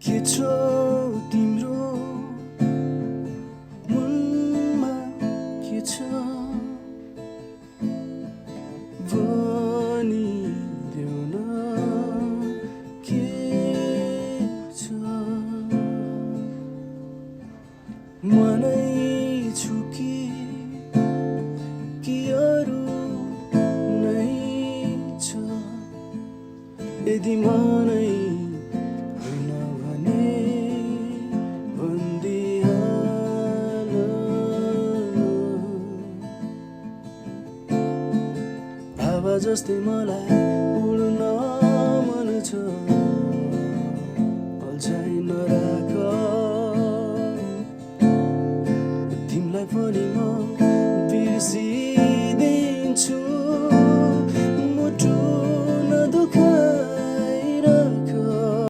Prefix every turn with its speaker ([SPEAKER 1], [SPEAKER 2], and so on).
[SPEAKER 1] के छ तिम्रो मनमा के छ भनिदेऊ न के छ मनै छु कि अरू नै छ यदि मनै होइन भने भनिदिहाल हावा जस्तै मलाई